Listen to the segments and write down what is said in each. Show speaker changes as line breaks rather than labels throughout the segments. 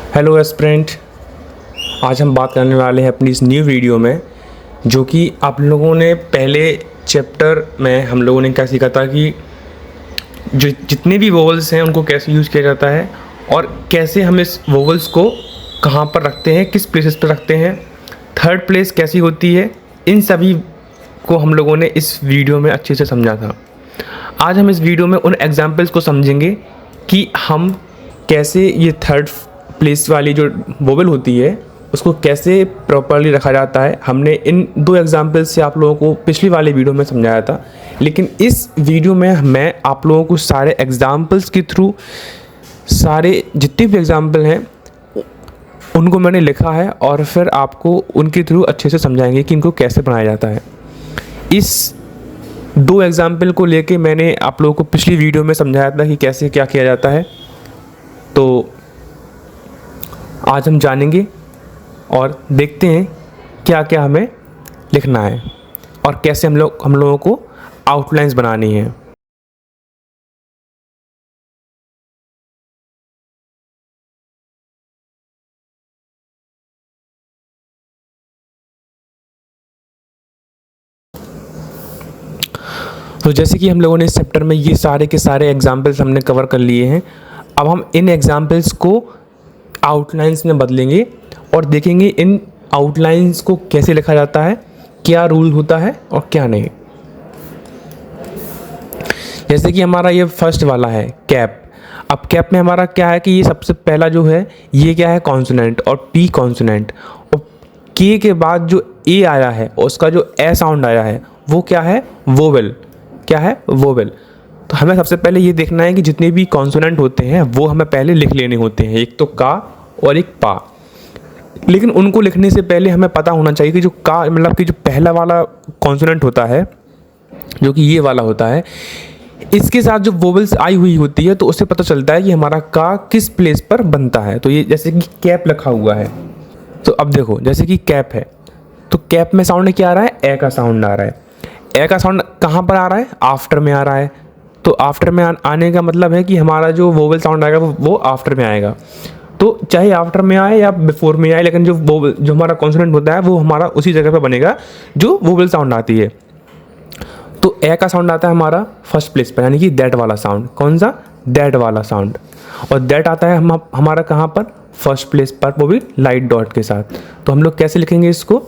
Hello aspirant, आज हम बात करने वाले हैं अपनी इस न्यू वीडियो में, जो कि आप लोगों ने पहले चैप्टर में हम लोगों ने क्या सीखा था कि जो जितने भी वोवल्स हैं उनको कैसे यूज़ किया जाता है और कैसे हम इस वोवल्स को कहाँ पर रखते हैं, किस प्लेसेस पर रखते हैं, थर्ड प्लेस कैसी होती है, इन सभी को हम लोगों ने इस वीडियो में अच्छे से समझा था। आज हम इस वीडियो में उन एग्जाम्पल्स को समझेंगे कि हम कैसे ये थर्ड प्लेस वाली जो वोवेल होती है उसको कैसे प्रॉपरली रखा जाता है। हमने इन दो एग्जाम्पल्स से आप लोगों को पिछली वाले वीडियो में समझाया था, लेकिन इस वीडियो में मैं आप लोगों को सारे एग्जाम्पल्स के थ्रू सारे जितने भी एग्जाम्पल हैं उनको मैंने लिखा है और फिर आपको उनके थ्रू अच्छे से समझाएंगे कि इनको कैसे बनाया जाता है। इस दो एग्जाम्पल को लेके मैंने आप लोगों को पिछली वीडियो में समझाया था कि कैसे क्या किया जाता है, तो आज हम जानेंगे और देखते हैं क्या क्या हमें लिखना है और कैसे हम लोगों को आउटलाइंस बनानी है। तो जैसे कि हम लोगों ने इस चैप्टर में ये सारे के सारे एग्जाम्पल्स हमने कवर कर लिए हैं, अब हम इन एग्जाम्पल्स को आउटलाइंस में बदलेंगे और देखेंगे इन आउटलाइंस को कैसे लिखा जाता है, क्या रूल होता है और क्या नहीं। जैसे कि हमारा ये फर्स्ट वाला है कैप। अब कैप में हमारा क्या है कि ये सबसे पहला जो है ये क्या है, कॉन्सोनेंट और पी कॉन्सोनेंट, और के के बाद जो ए आया है और उसका जो ए साउंड आया है वो क्या है, वोवेल। क्या है, वोवेल। तो हमें सबसे पहले ये देखना है कि जितने भी कॉन्सोनेंट होते हैं वो हमें पहले लिख लेने होते हैं, एक तो का और एक पा। लेकिन उनको लिखने से पहले हमें पता होना चाहिए कि जो का मतलब कि जो पहला वाला कॉन्सोनेंट होता है जो कि ये वाला होता है, इसके साथ जो वोवेल्स आई हुई होती है तो उससे पता चलता है कि हमारा का किस प्लेस पर बनता है। तो ये जैसे कि कैप लिखा हुआ है, तो अब देखो जैसे कि कैप है तो कैप में साउंड क्या आ रहा है, ए का साउंड आ रहा है। ए का साउंड कहाँ पर आ रहा है, आफ्टर में आ रहा है। तो आफ्टर में आने का मतलब है कि हमारा जो वोवेल साउंड आएगा वो आफ्टर में आएगा। तो चाहे आफ्टर में आए या बिफोर में आए, लेकिन जो हमारा कॉन्सोनेंट होता है वो हमारा उसी जगह पर बनेगा जो वोवेल साउंड आती है। तो ए का साउंड आता है हमारा फर्स्ट प्लेस पर, यानी कि दैट वाला साउंड। कौन सा, दैट वाला साउंड। और दैट आता है हमारा कहाँ पर, फर्स्ट प्लेस पर, वो भी लाइट डॉट के साथ। तो हम लोग कैसे लिखेंगे इसको,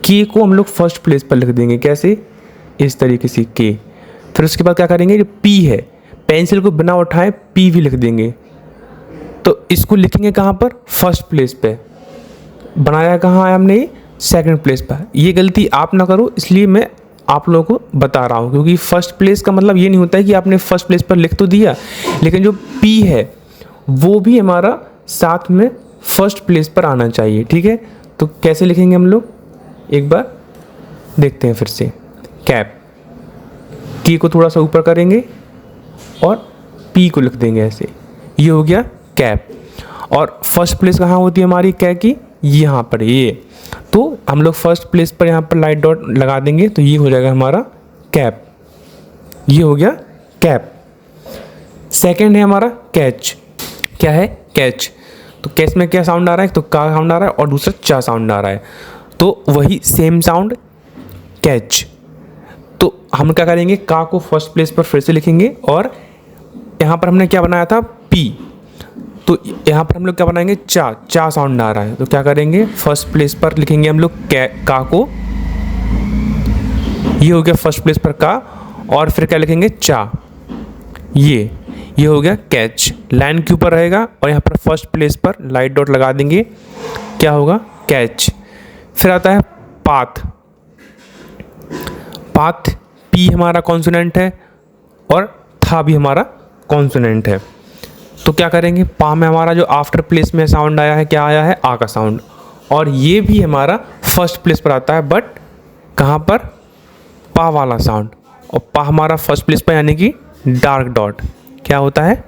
के को हम लोग फर्स्ट प्लेस पर लिख देंगे, कैसे, इस तरीके से के। फिर उसके बाद क्या करेंगे, जो पी है पेंसिल को बिना उठाए पी भी लिख देंगे। तो इसको लिखेंगे कहाँ पर, फर्स्ट प्लेस पे। बनाया कहाँ है हमने, सेकंड प्लेस पर। ये गलती आप ना करो, इसलिए मैं आप लोगों को बता रहा हूँ, क्योंकि फर्स्ट प्लेस का मतलब ये नहीं होता है कि आपने फर्स्ट प्लेस पर लिख तो दिया, लेकिन जो पी है वो भी हमारा साथ में फर्स्ट प्लेस पर आना चाहिए। ठीक है, तो कैसे लिखेंगे हम लोग, एक बार देखते हैं फिर से। कैप, की को थोड़ा सा ऊपर करेंगे और पी को लिख देंगे ऐसे, ये हो गया कैप। और फर्स्ट प्लेस कहाँ होती है हमारी कैप की, यहाँ पर, ये। तो हम लोग फर्स्ट प्लेस पर यहाँ पर लाइट डॉट लगा देंगे, तो ये हो जाएगा हमारा कैप। ये हो गया कैप। सेकंड है हमारा कैच। क्या है, कैच। तो कैच में क्या साउंड आ रहा है, तो का साउंड आ रहा है और दूसरा चा साउंड आ रहा है, तो वही सेम साउंड कैच। तो हम क्या करेंगे, का को फर्स्ट प्लेस पर फिर से लिखेंगे और यहाँ पर हमने क्या बनाया था, पी। तो यहाँ पर हम लोग क्या बनाएंगे, चा, चा साउंड आ रहा है, तो क्या करेंगे, फर्स्ट प्लेस पर लिखेंगे हम लोग का को। ये हो गया फर्स्ट प्लेस पर का, और फिर क्या लिखेंगे, चा। ये हो गया कैच। लाइन के ऊपर रहेगा और यहाँ पर फर्स्ट प्लेस पर लाइट डॉट लगा देंगे, क्या होगा, कैच। फिर आता है पाथ। पाथ, पी हमारा कॉन्सोनेंट है और था भी हमारा कॉन्सोनेंट है। तो क्या करेंगे, पा में हमारा जो आफ्टर प्लेस में साउंड आया है, क्या आया है, आ का साउंड, और ये भी हमारा फर्स्ट प्लेस पर आता है, बट कहाँ पर, पा वाला साउंड। और पा हमारा फर्स्ट प्लेस पर, यानी कि डार्क डॉट। क्या होता है,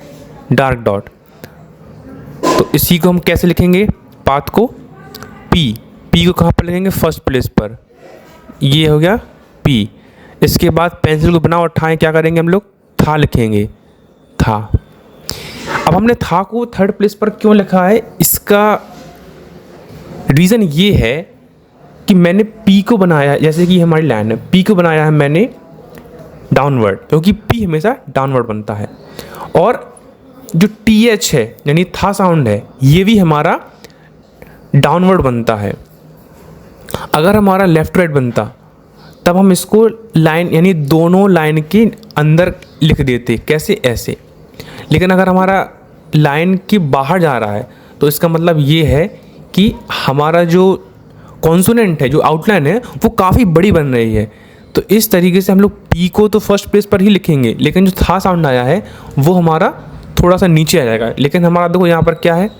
डार्क डॉट। तो इसी को हम कैसे लिखेंगे, पाथ को, पी को कहाँ पर लिखेंगे, फर्स्ट प्लेस पर। ये हो गया पी। इसके बाद पेंसिल को बिना उठाएं क्या करेंगे हम लोग, था लिखेंगे, था। अब हमने था को थर्ड प्लेस पर क्यों लिखा है, इसका रीज़न ये है कि मैंने पी को बनाया, जैसे कि हमारी लाइन है, पी को बनाया है मैंने डाउनवर्ड, क्योंकि पी हमेशा डाउनवर्ड बनता है। और जो टी एच है यानी था साउंड है, ये भी हमारा डाउनवर्ड बनता है। अगर हमारा लेफ्ट राइट बनता तब हम इसको लाइन यानी दोनों लाइन के अंदर लिख देते, कैसे, ऐसे। लेकिन अगर हमारा लाइन के बाहर जा रहा है तो इसका मतलब ये है कि हमारा जो कॉन्सोनेंट है, जो आउटलाइन है, वो काफ़ी बड़ी बन रही है। तो इस तरीके से हम लोग पी को तो फर्स्ट प्लेस पर ही लिखेंगे, लेकिन जो था साउंड आया है वो हमारा थोड़ा सा नीचे आ जाएगा। लेकिन हमारा देखो यहाँ पर क्या है,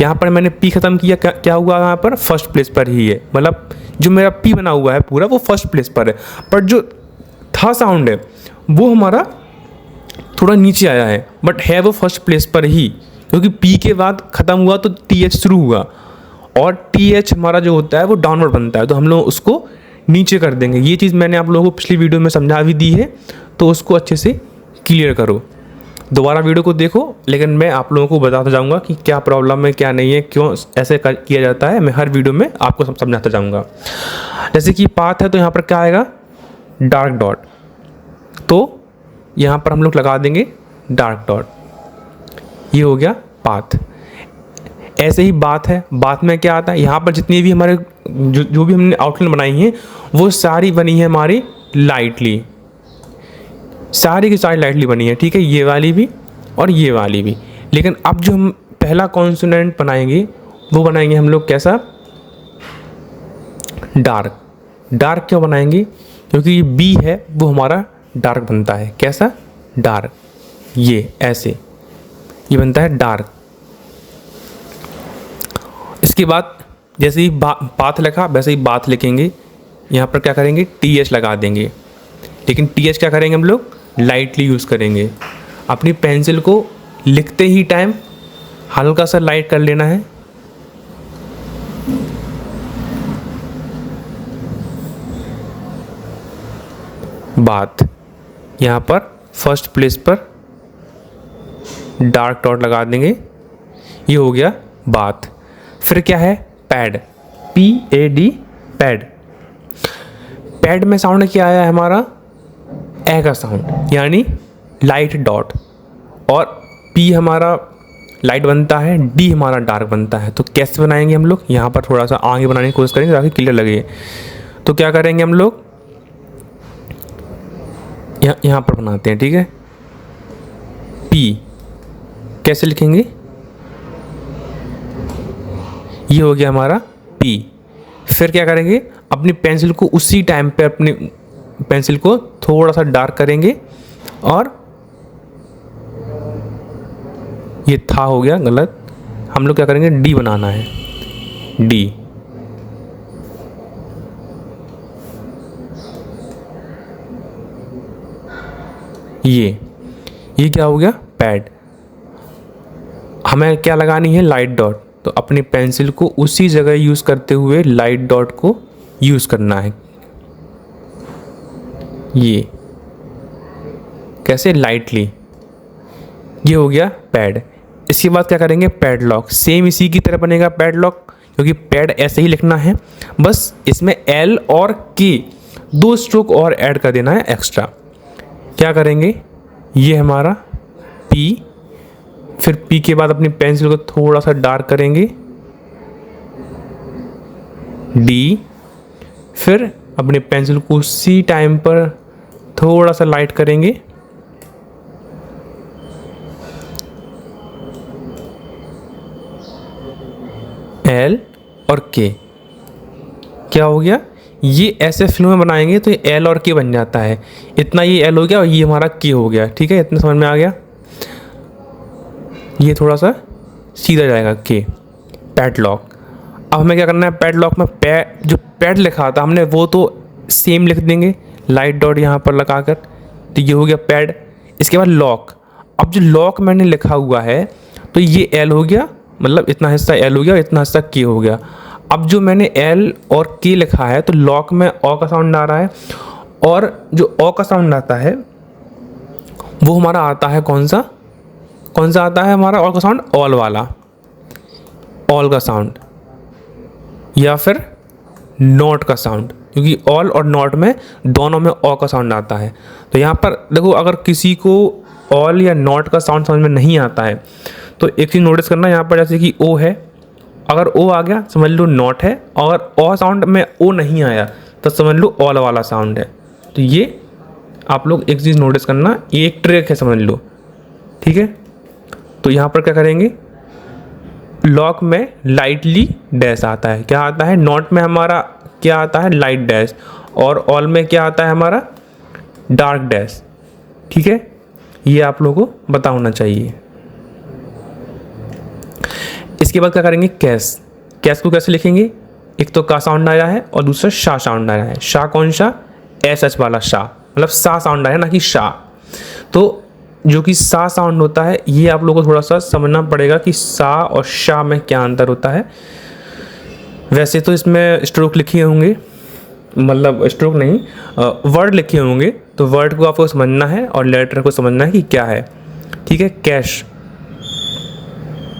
यहाँ पर मैंने पी ख़त्म किया, क्या हुआ यहाँ पर, फर्स्ट प्लेस पर ही है। मतलब जो मेरा पी बना हुआ है पूरा वो फर्स्ट प्लेस पर है, पर जो था साउंड है वो हमारा थोड़ा नीचे आया है, बट है वो फर्स्ट प्लेस पर ही, क्योंकि पी के बाद ख़त्म हुआ तो टी एच शुरू हुआ, और टी एच हमारा जो होता है वो डाउनवर्ड बनता है, तो हम लोग उसको नीचे कर देंगे। ये चीज़ मैंने आप लोगों को पिछली वीडियो में समझा भी दी है, तो उसको अच्छे से क्लियर करो, दोबारा वीडियो को देखो। लेकिन मैं आप लोगों को बताता जाऊंगा कि क्या प्रॉब्लम है, क्या नहीं है, क्यों ऐसे किया जाता है, मैं हर वीडियो में आपको समझाता जाऊंगा। जैसे कि पाथ है तो यहाँ पर क्या आएगा, डार्क डॉट, तो यहाँ पर हम लोग लगा देंगे डार्क डॉट, ये हो गया पाथ। ऐसे ही बात है, बात में क्या आता है, यहाँ पर जितनी भी हमारे जो भी हमने आउटलाइन बनाई है वो सारी बनी है हमारी लाइटली, सारी की सारी लाइटली बनी है, ठीक है, ये वाली भी और ये वाली भी। लेकिन अब जो हम पहला कॉन्सोनेंट बनाएंगे वो बनाएंगे हम लोग कैसा, डार्क। डार्क क्यों बनाएंगे, क्योंकि ये बी है वो हमारा डार्क बनता है, कैसा, डार्क, ये ऐसे, ये बनता है डार्क। इसके बाद जैसे ही पाथ लिखा वैसे ही बात लिखेंगे, यहाँ पर क्या करेंगे, टी एच लगा देंगे। लेकिन टी एच क्या करेंगे हम लोग, लाइटली यूज़ करेंगे। अपनी पेंसिल को लिखते ही टाइम हल्का सा लाइट कर लेना है, बात। यहाँ पर फर्स्ट प्लेस पर डार्क डॉट लगा देंगे, ये हो गया बात। फिर क्या है, pad, P A D, pad. Pad में साउंड क्या आया है हमारा, ए का साउंड, यानी लाइट डॉट। और पी हमारा लाइट बनता है, डी हमारा डार्क बनता है। तो कैसे बनाएंगे हम लोग, यहाँ पर थोड़ा सा आगे बनाने की कोशिश करेंगे ताकि क्लियर लगे। तो क्या करेंगे हम लोग, यहाँ पर बनाते हैं, ठीक है। पी कैसे लिखेंगे, ये हो गया हमारा पी। फिर क्या करेंगे, अपनी पेंसिल को उसी टाइम पे अपनी पेंसिल को थोड़ा सा डार्क करेंगे, और ये था हो गया गलत, हम लोग क्या करेंगे, डी बनाना है, डी। ये क्या हो गया, पैड। हमें क्या लगानी है, लाइट डॉट। तो अपनी पेंसिल को उसी जगह यूज़ करते हुए लाइट डॉट को यूज़ करना है, ये कैसे, लाइटली। ये हो गया पैड। इसके बाद क्या करेंगे, पैडलॉक। सेम इसी की तरह बनेगा पैडलॉक, क्योंकि पैड ऐसे ही लिखना है, बस इसमें एल और के 2 स्ट्रोक और ऐड कर देना है एक्स्ट्रा। क्या करेंगे, ये हमारा पी, फिर पी के बाद अपनी पेंसिल को थोड़ा सा डार्क करेंगे, डी। फिर अपनी पेंसिल को उसी टाइम पर थोड़ा सा लाइट करेंगे, एल और के। क्या हो गया, ये ऐसे फ्लो में बनाएंगे तो ये एल और के बन जाता है। इतना ये एल हो गया और ये हमारा के हो गया, ठीक है, इतना समझ में आ गया। ये थोड़ा सा सीधा जाएगा के, पैडलॉक। अब हमें क्या करना है, पैडलॉक में जो पैड लिखा था हमने वो तो सेम लिख देंगे, लाइट डॉट यहाँ पर लगाकर, तो ये हो गया पैड। इसके बाद लॉक। अब जो लॉक मैंने लिखा हुआ है तो ये एल हो गया, मतलब इतना हिस्सा एल हो गया, इतना हिस्सा के हो गया। अब जो मैंने एल और के लिखा है तो लॉक में ओ का साउंड आ रहा है, और जो ओ का साउंड आता है वो हमारा आता है कौन सा, कौन सा आता है हमारा ऑल का साउंड? ऑल वाला, ऑल का साउंड, या फिर नॉट का साउंड, क्योंकि ऑल और नॉट में दोनों में ओ का साउंड आता है। तो यहाँ पर देखो, अगर किसी को ऑल या नॉट का साउंड समझ में नहीं आता है तो एक चीज़ नोटिस करना, यहाँ पर जैसे कि ओ है, अगर ओ आ गया समझ लो नॉट है, और ओ साउंड में ओ नहीं आया तो समझ लो ऑल वाला साउंड है। तो ये आप लोग एक चीज़ नोटिस करना, ये एक ट्रिक है, समझ लो, ठीक है। तो यहाँ पर क्या करेंगे, लॉक में लाइटली डैश आता है, क्या आता है? नॉट में हमारा क्या आता है? लाइट डैश, और ऑल में क्या आता है हमारा? डार्क डैश, ठीक है। ये आप लोगों को पता होना चाहिए। इसके बाद क्या करेंगे, कैश। कैश को कैसे लिखेंगे? एक तो का साउंड आया है और दूसरा शा साउंड आया है। शा कौन सा? एस एच वाला शा, मतलब सा साउंड आया ना कि शा। तो जो कि सा साउंड होता है, ये आप लोगों को थोड़ा सा समझना पड़ेगा कि सा और शा में क्या अंतर होता है। वैसे तो इसमें स्ट्रोक लिखे होंगे, मतलब स्ट्रोक नहीं, वर्ड लिखे होंगे, तो वर्ड को आपको समझना है और लेटर को समझना है कि क्या है, ठीक है। कैश,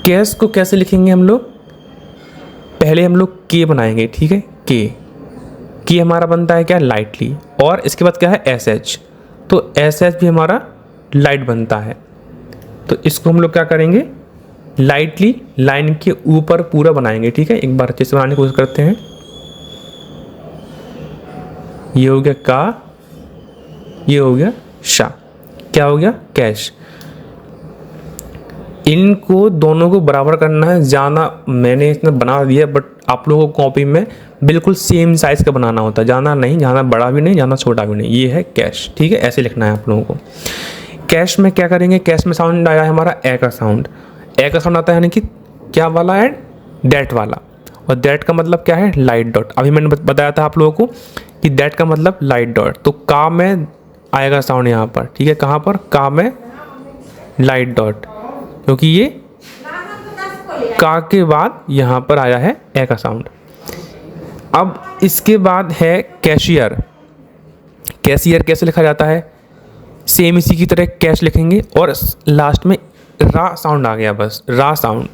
कैश को कैसे लिखेंगे हम लोग? पहले हम लोग के बनाएंगे, ठीक है। के हमारा बनता है क्या? लाइटली, और इसके बाद क्या है? एस एच, तो एस एच भी हमारा लाइट बनता है। तो इसको हम लोग क्या करेंगे, लाइटली लाइन के ऊपर पूरा बनाएंगे, ठीक है। एक बार अच्छे से बनाने की कोशिश करते हैं। ये हो गया का, ये हो गया शा, क्या हो गया? कैश। इनको दोनों को बराबर करना है। ज़्यादा मैंने इसमें बना दिया, बट आप लोगों को कॉपी में बिल्कुल सेम साइज़ का बनाना होता है, ज़्यादा नहीं, ज़्यादा बड़ा भी नहीं, ज़्यादा छोटा भी नहीं। ये है कैश, ठीक है, ऐसे लिखना है आप लोगों को। कैश में क्या करेंगे, कैश में साउंड आया है हमारा ए का साउंड। ए का साउंड आता है यानी कि क्या वाला है? दैट वाला, और दैट का मतलब क्या है? Light dot. अभी मैंने बताया था आप लोगों को कि दैट का मतलब लाइट डॉट। तो का में आएगा साउंड यहाँ पर, ठीक है। कहाँ पर? का में लाइट डॉट, क्योंकि ये का के बाद यहाँ पर आया है ए का साउंड। अब इसके बाद है कैशियर। कैशियर कैसे लिखा जाता है? सेम इसी की तरह कैश लिखेंगे और लास्ट में रा साउंड आ गया, बस रा साउंड,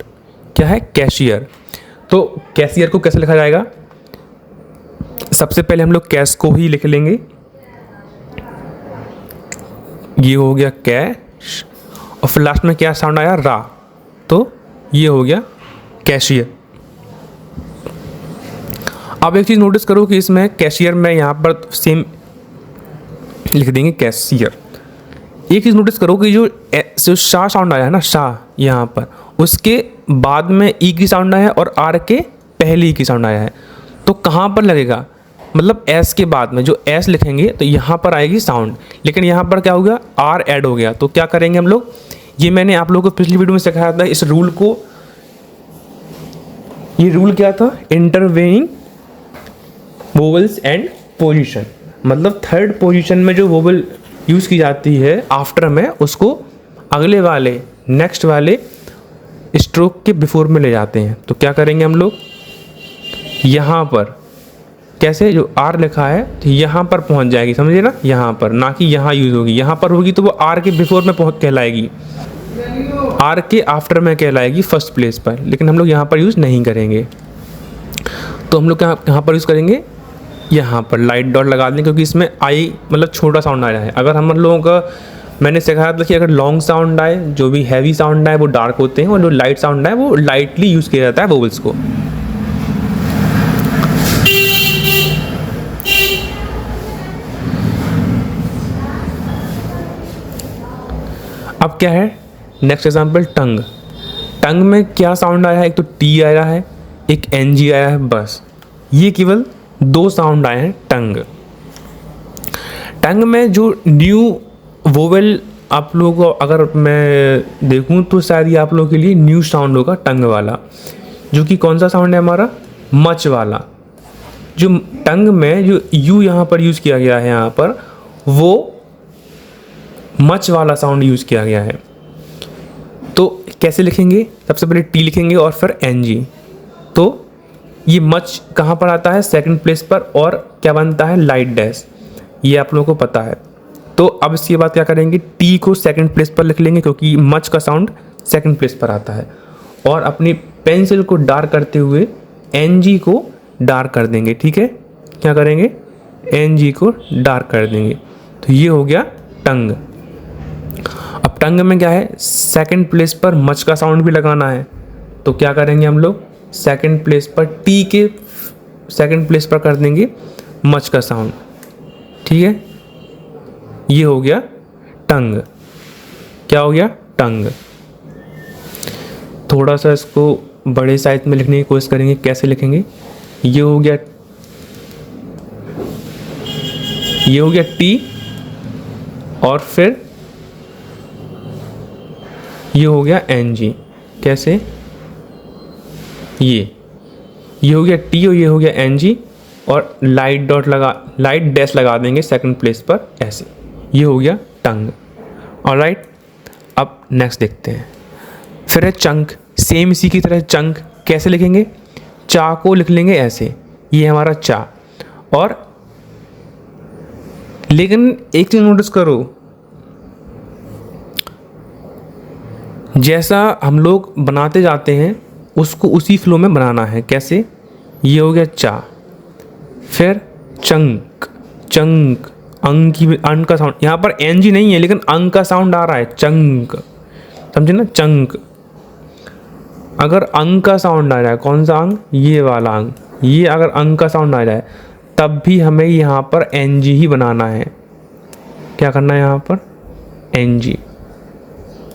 क्या है? कैशियर। तो कैशियर को कैसे लिखा जाएगा? सबसे पहले हम लोग कैश को ही लिख लेंगे, ये हो गया कैश, और फिर लास्ट में क्या साउंड आया? रा, तो ये हो गया कैशियर। अब एक चीज़ नोटिस करो कि इसमें कैशियर में यहाँ पर सेम लिख देंगे कैशियर। एक चीज़ नोटिस करो कि जो शा साउंड आया है ना, शा, यहाँ पर उसके बाद में ई की साउंड आया है और आर के पहले ई की साउंड आया है। तो कहाँ पर लगेगा? मतलब एस के बाद में जो एस लिखेंगे तो यहाँ पर आएगी साउंड, लेकिन यहाँ पर क्या हो गया? आर ऐड हो गया। तो क्या करेंगे हम लोग? ये मैंने आप लोगों को पिछली वीडियो में सिखाया था इस रूल को। ये रूल क्या था? इंटरवेनिंग वोवल्स एंड पोजीशन, मतलब थर्ड पोजीशन में जो वोवल यूज़ की जाती है आफ्टर में, उसको अगले वाले नेक्स्ट वाले स्ट्रोक के बिफोर में ले जाते हैं। तो क्या करेंगे हम लोग? यहाँ पर कैसे, जो आर लिखा है तो यहाँ पर पहुँच जाएगी, समझिए ना, यहाँ पर, ना कि यहाँ यूज़ होगी। यहाँ पर होगी तो वो आर के बिफोर में पहुँच कहलाएगी, आर के आफ्टर में कहलाएगी फर्स्ट प्लेस पर, लेकिन हम लोग यहाँ पर यूज़ नहीं करेंगे। तो हम लोग यहाँ पर यूज़ करेंगे, यहाँ पर लाइट डॉट लगा दें, क्योंकि इसमें आई मतलब छोटा साउंड आया है। अगर हम लोगों का, मैंने सिखाया था कि अगर लॉन्ग साउंड आए, जो भी हैवी साउंड आए वो डार्क होते हैं, और जो लाइट साउंड आए वो लाइटली यूज़ किया जाता है वोवल्स को। अब क्या है नेक्स्ट एग्जांपल? टंग। टंग में क्या साउंड आया है? एक तो टी आया है, एक एन जी आया है, बस ये केवल दो साउंड आए हैं टंग। टंग में जो न्यू वोवेल आप लोगों को अगर मैं देखूं तो शायद ये आप लोगों के लिए न्यू साउंड होगा टंग वाला, जो कि कौन सा साउंड है हमारा? मच वाला। जो टंग में जो यू यहाँ पर यूज़ किया गया है, यहाँ पर वो मच वाला साउंड यूज़ किया गया है। तो कैसे लिखेंगे? सबसे पहले टी लिखेंगे और फिर एन जी। तो ये मच कहाँ पर आता है? सेकंड प्लेस पर, और क्या बनता है? Light dash. ये आप लोगों को पता है। तो अब इसके बाद क्या करेंगे, टी को सेकंड प्लेस पर लिख लेंगे क्योंकि मच का साउंड सेकंड प्लेस पर आता है, और अपनी पेंसिल को डार्क करते हुए एन जी को डार्क कर देंगे। ठीक है, क्या करेंगे, एन जी को डार्क कर देंगे। तो ये हो गया टंग। अब टंग में क्या है, सेकंड प्लेस पर मच का साउंड भी लगाना है, तो क्या करेंगे हम लोग, सेकंड प्लेस पर टी के सेकंड प्लेस पर कर देंगे मच का साउंड। ठीक है, ये हो गया टंग। क्या हो गया, टंग। थोड़ा सा इसको बड़े साइज में लिखने की कोशिश करेंगे, कैसे लिखेंगे, ये हो गया टी, और फिर ये हो गया एन जी। कैसे, ये हो गया टी और ये हो गया एन जी, और लाइट डैश लगा देंगे सेकंड प्लेस पर, ऐसे। ये हो गया टंग। ऑलराइट, अब नेक्स्ट देखते हैं। फिर है चंक, सेम इसी की तरह चंक कैसे लिखेंगे, चा को लिख लेंगे ऐसे, ये हमारा चा। और लेकिन एक चीज नोटिस करो, जैसा हम लोग बनाते जाते हैं उसको उसी फ्लो में बनाना है। कैसे, ये हो गया चा, फिर चंक, चंक, अंग की अन का साउंड, यहाँ पर एन जी नहीं है लेकिन अंग का साउंड आ रहा है, चंक, समझे ना, चंक। अगर अंग का साउंड आ जाए, कौन सा अंग, ये वाला अंग, ये अगर अंग का साउंड आ जाए तब भी हमें यहाँ पर एन जी ही बनाना है। क्या करना है, यहाँ पर एन जी।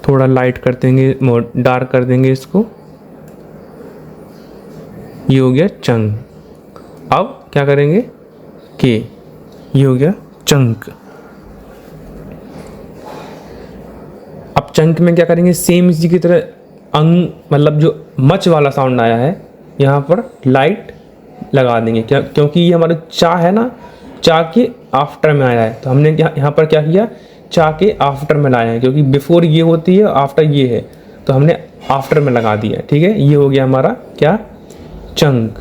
थोड़ा लाइट कर देंगे, डार्क कर देंगे इसको, ये हो गया चंग। अब क्या करेंगे, के, ये हो गया चंक। अब चंक में क्या करेंगे, सेम इसी की तरह अंग, मतलब जो मच वाला साउंड आया है यहाँ पर लाइट लगा देंगे। क्या, क्योंकि ये हमारा चा है ना, चा के आफ्टर में आया है, तो हमने यहाँ पर क्या किया, चा के आफ्टर में लाया है, क्योंकि बिफोर ये होती है, आफ्टर ये है, तो हमने आफ्टर में लगा दिया है। ठीक है, ये हो गया हमारा क्या, चंक।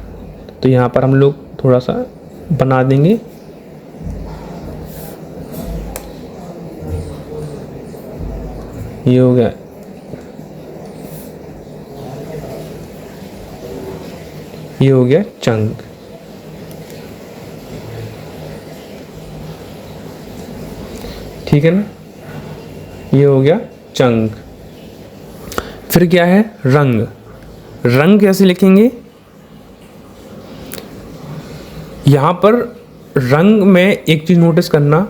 तो यहाँ पर हम लोग थोड़ा सा बना देंगे, ये हो गया, ये हो गया चंक। ठीक है ना, ये हो गया चंक। फिर क्या है, रंग। रंग कैसे लिखेंगे, यहां पर रंग में एक चीज नोटिस करना,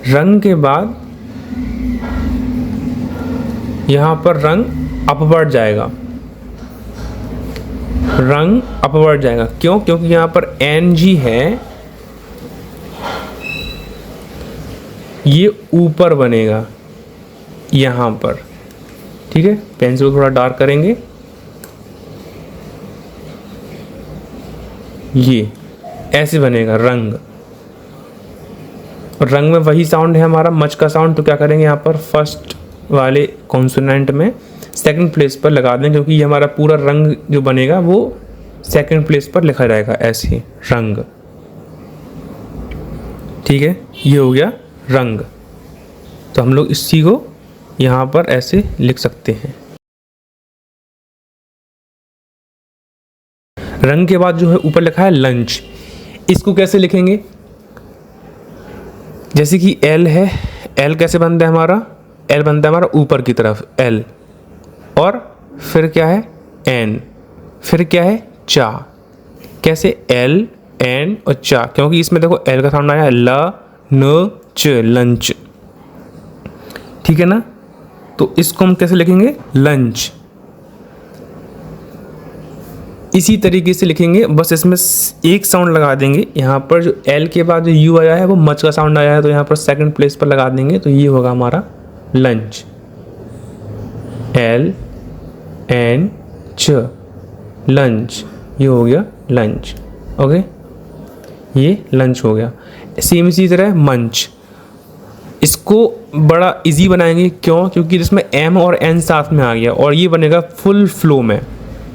रंग के बाद यहां पर रंग अपवर्ड जाएगा, रंग अपवर्ड जाएगा। क्यों, क्योंकि यहां पर एन जी है, ये ऊपर बनेगा यहाँ पर। ठीक है, पेंसिल को थोड़ा डार्क करेंगे, ये ऐसे बनेगा रंग। और रंग में वही साउंड है हमारा मच का साउंड, तो क्या करेंगे, यहाँ पर फर्स्ट वाले कॉन्सोनेंट में सेकंड प्लेस पर लगा दें, क्योंकि ये हमारा पूरा रंग जो बनेगा वो सेकंड प्लेस पर लिखा जाएगा, ऐसे रंग। ठीक है, ये हो गया रंग। तो हम लोग इसी को यहाँ पर ऐसे लिख सकते हैं। रंग के बाद जो है ऊपर लिखा है लंच, इसको कैसे लिखेंगे, जैसे कि एल है, एल कैसे बनता है हमारा, एल बनता है हमारा ऊपर की तरफ एल, और फिर क्या है एन, फिर क्या है चा। कैसे, एल एन और चा, क्योंकि इसमें देखो एल का साउंड आया ल न च, लंच। ठीक है ना, तो इसको हम कैसे लिखेंगे, लंच। इसी तरीके से लिखेंगे, बस इसमें एक साउंड लगा देंगे, यहाँ पर जो एल के बाद जो यू आया है वो मच का साउंड आया है, तो यहाँ पर सेकंड प्लेस पर लगा देंगे, तो ये होगा हमारा लंच, एल एन च, लंच। ये हो गया लंच। ओके, ये लंच हो गया। सेम इसी तरह मंच, इसको बड़ा इजी बनाएंगे, क्यों, क्योंकि इसमें एम और एन साथ में आ गया, और ये बनेगा फुल फ्लो में।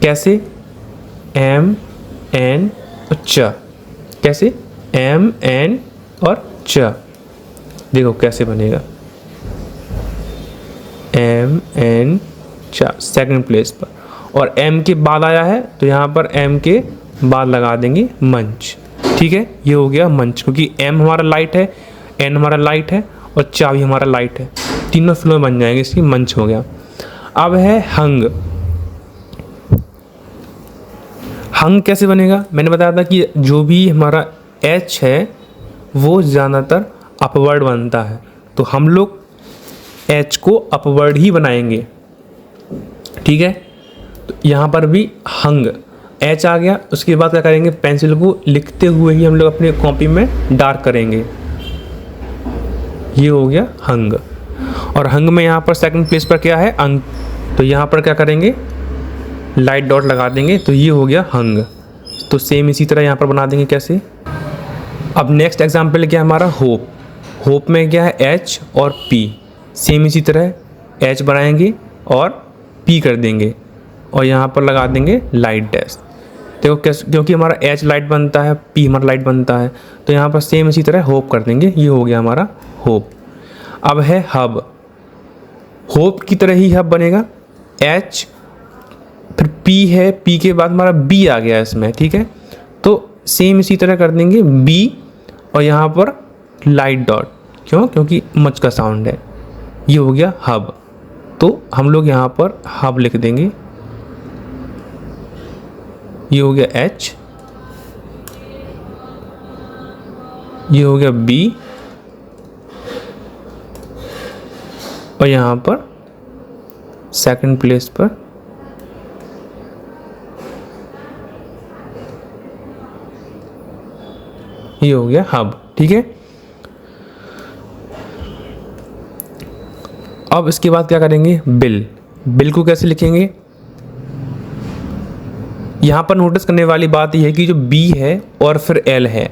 कैसे, एम एन च, कैसे, एम एन और च। देखो कैसे बनेगा, एम एन च सेकंड प्लेस पर, और एम के बाद आया है तो यहाँ पर एम के बाद लगा देंगे मंच। ठीक है, ये हो गया मंच, क्योंकि एम हमारा लाइट है, एन हमारा लाइट है और चा भी हमारा लाइट है, तीनों फ्लो बन जाएंगे, इसकी मंच हो गया। अब है हंग। हंग कैसे बनेगा, मैंने बताया था कि जो भी हमारा एच है वो ज़्यादातर अपवर्ड बनता है, तो हम लोग एच को अपवर्ड ही बनाएंगे। ठीक है, तो यहाँ पर भी हंग एच आ गया। उसके बाद क्या करेंगे, पेंसिल को लिखते हुए ही हम लोग अपने कॉपी में डार्क करेंगे। ये हो गया हंग। और हंग में यहाँ पर सेकंड प्लेस पर क्या है, अंग, तो यहाँ पर क्या करेंगे, लाइट डॉट लगा देंगे, तो ये हो गया हंग। तो सेम इसी तरह यहाँ पर बना देंगे। कैसे, अब नेक्स्ट एग्जाम्पल क्या है हमारा, होप। होप में क्या है, एच और पी, सेम इसी तरह एच बनाएंगे और पी कर देंगे और यहाँ पर लगा देंगे लाइट डैश। देखो कैसे, क्योंकि हमारा एच लाइट बनता है, पी हमारा लाइट बनता है, तो यहाँ पर सेम इसी तरह होप कर देंगे। ये हो गया हमारा होप। अब है हब। होप की तरह ही हब बनेगा, एच फिर पी है, पी के बाद हमारा बी आ गया इसमें। ठीक है, तो सेम इसी तरह कर देंगे बी और यहाँ पर लाइट डॉट, क्यों, क्योंकि मच का साउंड है। ये हो गया हब। तो हम लोग यहाँ पर हब लिख देंगे। ये हो गया एच, ये हो गया बी और यहाँ पर सेकंड प्लेस पर ये हो गया हब। ठीक है, अब इसके बाद क्या करेंगे, बिल। बिल को कैसे लिखेंगे, यहाँ पर नोटिस करने वाली बात यह है कि जो बी है और फिर एल है,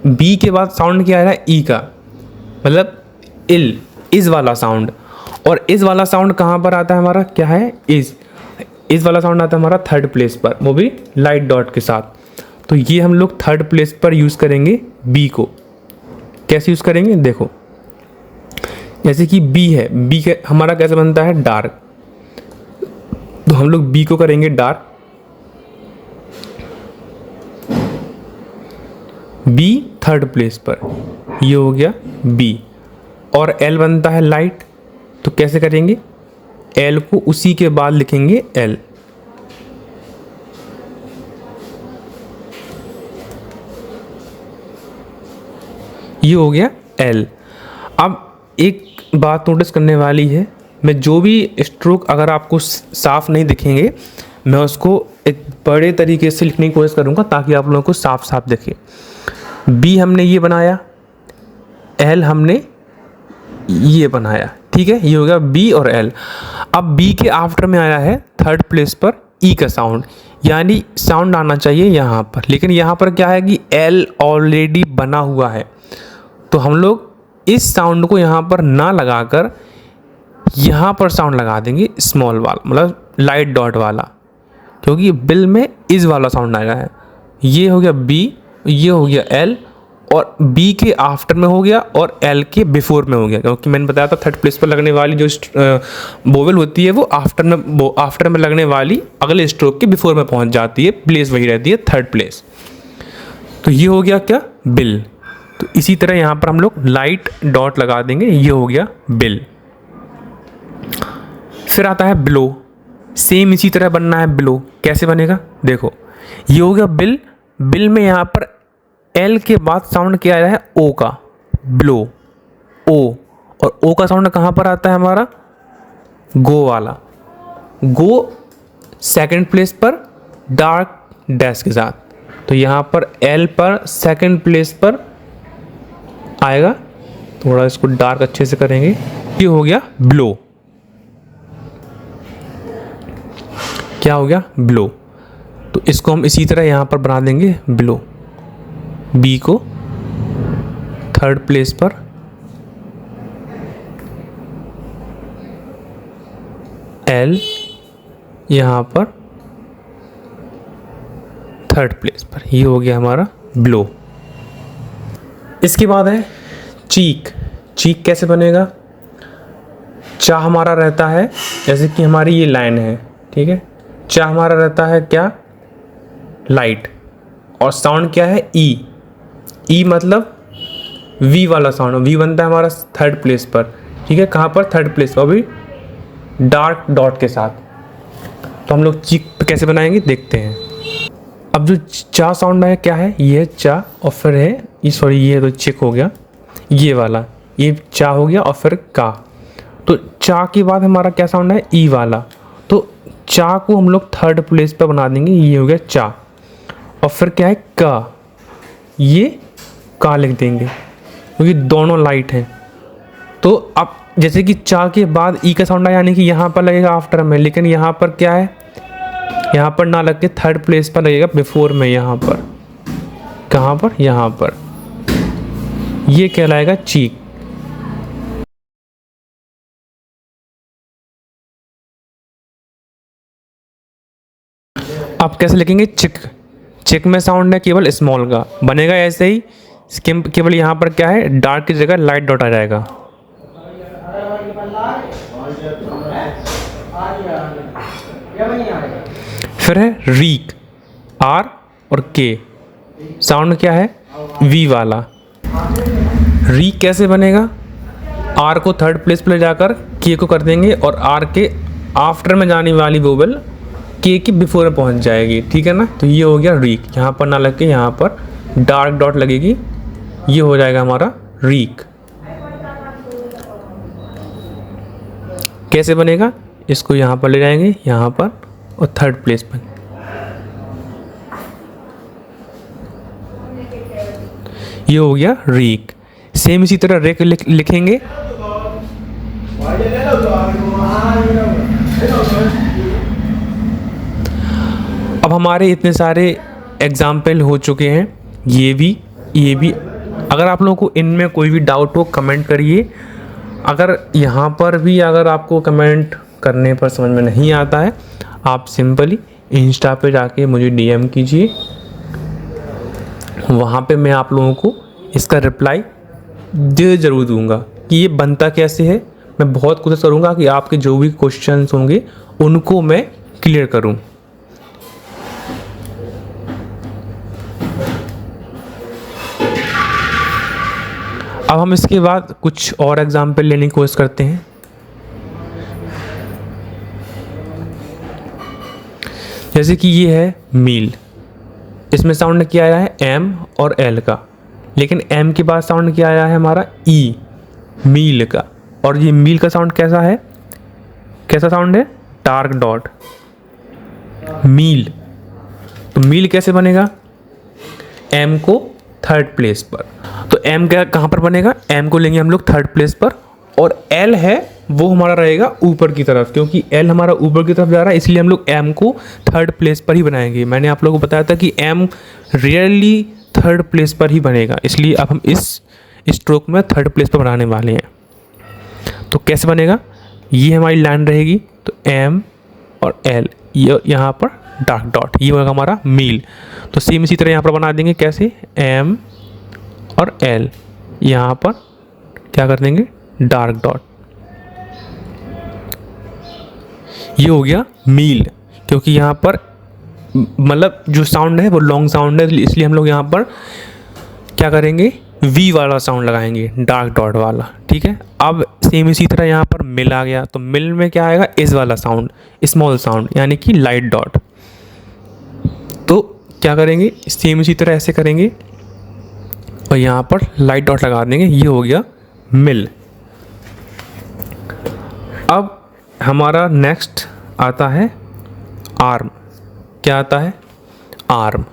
बी के बाद साउंड क्या आ रहा है, ई का, मतलब इल, इस वाला साउंड। और इस वाला साउंड कहाँ पर आता है हमारा, क्या है, इस वाला साउंड आता है हमारा थर्ड प्लेस पर, वो भी लाइट डॉट के साथ। तो ये हम लोग थर्ड प्लेस पर यूज़ करेंगे बी को। कैसे यूज़ करेंगे, देखो, जैसे कि बी है, बी के हमारा कैसे बनता है, डार्क, तो हम लोग बी को करेंगे डार्क, बी थर्ड प्लेस पर, ये हो गया बी। और एल बनता है लाइट, तो कैसे करेंगे, एल को उसी के बाद लिखेंगे एल। ये हो गया एल। अब एक बात नोटिस करने वाली है, मैं जो भी स्ट्रोक अगर आपको साफ नहीं दिखेंगे, मैं उसको एक बड़े तरीके से लिखने की कोशिश करूँगा ताकि आप लोगों को साफ साफ दिखे। बी हमने ये बनाया, एल हमने ये बनाया। ठीक है, ये हो गया बी और एल। अब बी के आफ्टर में आया है थर्ड प्लेस पर ई का साउंड, यानी साउंड आना चाहिए यहाँ पर, लेकिन यहाँ पर क्या है कि एल ऑलरेडी बना हुआ है, तो हम लोग इस साउंड को यहाँ पर ना लगाकर यहाँ पर साउंड लगा देंगे स्मॉल वाला, मतलब लाइट डॉट वाला, क्योंकि बिल में इस वाला साउंड आया है। ये हो गया बी, ये हो गया एल, और बी के आफ्टर में हो गया और एल के बिफोर में हो गया, क्योंकि मैंने बताया था थर्ड प्लेस पर लगने वाली जो वोवेल होती है वो आफ्टर में लगने वाली अगले स्ट्रोक के बिफोर में पहुंच जाती है, प्लेस वही रहती है थर्ड प्लेस। तो ये हो गया क्या, बिल। तो इसी तरह यहाँ पर हम लोग लाइट डॉट लगा देंगे, ये हो गया बिल। फिर आता है ब्लो। सेम इसी तरह बनना है ब्लो। कैसे बनेगा, देखो, ये हो गया बिल। बिल में यहाँ पर एल के बाद साउंड क्या आया है, ओ का, ब्लो, ओ, और ओ का साउंड कहाँ पर आता है हमारा, गो वाला। गो सेकंड प्लेस पर डार्क डैश के साथ, तो यहाँ पर एल पर सेकंड प्लेस पर आएगा, थोड़ा इसको डार्क अच्छे से करेंगे। ये हो गया ब्लो। क्या हो गया, ब्लो। तो इसको हम इसी तरह यहाँ पर बना देंगे ब्लो। बी को थर्ड प्लेस पर, एल यहाँ पर थर्ड प्लेस पर, ये हो गया हमारा ब्लो। इसके बाद है चीक। चीक कैसे बनेगा? चा हमारा रहता है, जैसे कि हमारी ये लाइन है, ठीक है, चा हमारा रहता है क्या? लाइट। और साउंड क्या है? ई। ई मतलब वी वाला साउंड। वी बनता है हमारा थर्ड प्लेस पर, ठीक है। कहाँ पर? थर्ड प्लेस पर, अभी डार्क डॉट के साथ। तो हम लोग चीक कैसे बनाएंगे देखते हैं। अब जो चा साउंड है क्या है? ये है चा, और फिर है ये, सॉरी ये तो चिक हो गया, ये वाला, ये चा हो गया, और फिर का। तो चा के बाद हमारा क्या साउंड है? ई वाला। तो चा को हम लोग थर्ड प्लेस पर बना देंगे, ये हो गया चा। और फिर क्या है? का, ये का लिख देंगे क्योंकि दोनों लाइट हैं। तो अब जैसे कि चा के बाद ई का साउंड आया, यानी कि यहाँ पर लगेगा आफ्टर में, लेकिन यहाँ पर क्या है? यहाँ पर ना लग के थर्ड प्लेस पर लगेगा, बिफोर में। यहाँ पर कहाँ पर? यहाँ पर। ये कहलाएगा चीक। आप कैसे लिखेंगे? चिक। चिक में साउंड है केवल स्मॉल का, बनेगा ऐसे ही, केवल यहाँ पर क्या है? डार्क की जगह लाइट डॉट आ जाएगा। फिर है रीक। आर और के, साउंड क्या है? वी वाला। रीक कैसे बनेगा? आर को थर्ड प्लेस पर ले जाकर के को कर देंगे, और आर के आफ्टर में जाने वाली वोवेल के की बिफोर में पहुंच जाएगी, ठीक है ना। तो ये हो गया रीक। यहाँ पर ना लग के यहाँ पर डार्क डॉट लगेगी, ये हो जाएगा हमारा रीक। कैसे बनेगा? इसको यहाँ पर ले जाएंगे, यहाँ पर, और थर्ड प्लेस पर। ये हो गया रीक। सेम इसी तरह रेक लिखेंगे। अब हमारे इतने सारे एग्जाम्पल हो चुके हैं, ये भी। अगर आप लोगों को इनमें कोई भी डाउट हो कमेंट करिए। अगर यहाँ पर भी अगर आपको कमेंट करने पर समझ में नहीं आता है, आप सिंपली इंस्टा पे जाके मुझे डीएम कीजिए, वहाँ पे मैं आप लोगों को इसका रिप्लाई दे ज़रूर दूँगा कि ये बनता कैसे है। मैं बहुत कोशिश करूँगा कि आपके जो भी क्वेश्चंस होंगे उनको मैं क्लियर करूँ। अब हम इसके बाद कुछ और एग्जाम्पल लेने की कोशिश करते हैं। जैसे कि ये है मील। इसमें साउंड क्या आया है? एम और एल का, लेकिन एम के बाद साउंड क्या आया है हमारा? ई, मील का। और ये मील का साउंड कैसा है? कैसा साउंड है? Dark dot. मील। तो मील कैसे बनेगा? एम को थर्ड प्लेस पर। तो एम क्या कहाँ पर बनेगा? एम को लेंगे हम लोग थर्ड प्लेस पर, और एल है वो हमारा रहेगा ऊपर की तरफ, क्योंकि एल हमारा ऊपर की तरफ जा रहा है, इसलिए हम लोग एम को थर्ड प्लेस पर ही बनाएंगे। मैंने आप लोगों को बताया था कि एम रियरली थर्ड प्लेस पर ही बनेगा, इसलिए अब हम इस स्ट्रोक में थर्ड प्लेस पर बनाने वाले हैं। तो कैसे बनेगा? ये हमारी लाइन रहेगी, तो एम और एल, ये यहाँ पर डार्क डॉट, ये होगा हमारा मील। तो सेम इसी तरह यहाँ पर बना देंगे। कैसे? एम और एल, यहाँ पर क्या कर देंगे? Dark dot. ये हो गया मील, क्योंकि यहाँ पर मतलब जो साउंड है वो लॉन्ग साउंड है, इसलिए हम लोग यहाँ पर क्या करेंगे? वी वाला साउंड लगाएंगे, डार्क डॉट वाला, ठीक है। अब सेम इसी तरह यहाँ पर मिल आ गया, तो मिल में क्या आएगा? इस वाला साउंड, स्मॉल साउंड, यानी कि लाइट डॉट। तो क्या करेंगे? सेम इसी तरह ऐसे करेंगे, और यहाँ पर लाइट डॉट लगा देंगे। ये हो गया मिल। अब हमारा नेक्स्ट आता है आर्म। क्या आता है? आर्म।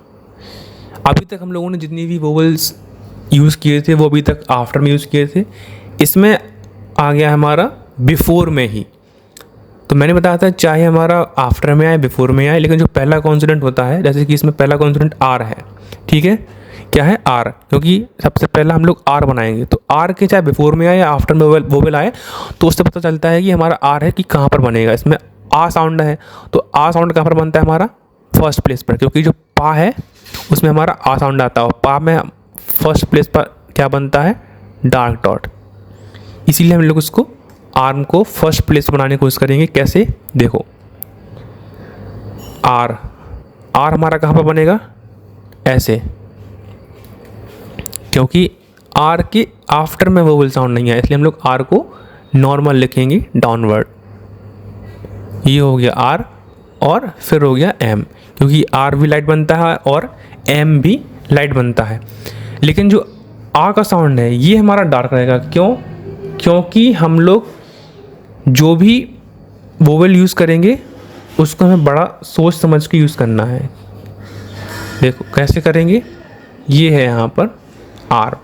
अभी तक हम लोगों ने जितनी भी वोवेल्स यूज़ किए थे वो अभी तक आफ्टर में यूज़ किए थे। इसमें आ गया हमारा बिफोर में ही। तो मैंने बताया था चाहे हमारा आफ्टर में आए बिफोर में आए, लेकिन जो पहला कॉन्सोनेंट होता है, जैसे कि इसमें पहला कॉन्सोनेंट आर है, ठीक है। क्या है? आर, क्योंकि सबसे पहला हम लोग आर बनाएंगे। तो आर के चाहे बिफोर में आए या आफ्टर में वोवेल आए, तो उससे पता चलता है कि हमारा आर है कि कहाँ पर बनेगा। इसमें आ साउंड है, तो आ साउंड कहाँ पर बनता है? हमारा फर्स्ट प्लेस पर, क्योंकि जो पा है उसमें हमारा आ साउंड आता है, और पा में फर्स्ट प्लेस पर क्या बनता है, डार्क डॉट। इसीलिए हम लोग उसको आर्म को फर्स्ट प्लेस बनाने की कोशिश करेंगे। कैसे, देखो आर हमारा कहाँ पर बनेगा, ऐसे, क्योंकि आर के आफ्टर में वोवेल साउंड नहीं है, इसलिए हम लोग आर को नॉर्मल लिखेंगे डाउनवर्ड। ये हो गया आर और फिर हो गया एम, क्योंकि आर भी लाइट बनता है और एम भी लाइट बनता है। लेकिन जो आ का साउंड है ये हमारा डार्क रहेगा। क्यों, क्योंकि हम लोग जो भी वोवेल यूज़ करेंगे उसको हमें बड़ा सोच समझ के यूज़ करना है। देखो कैसे करेंगे, ये है यहाँ पर आर,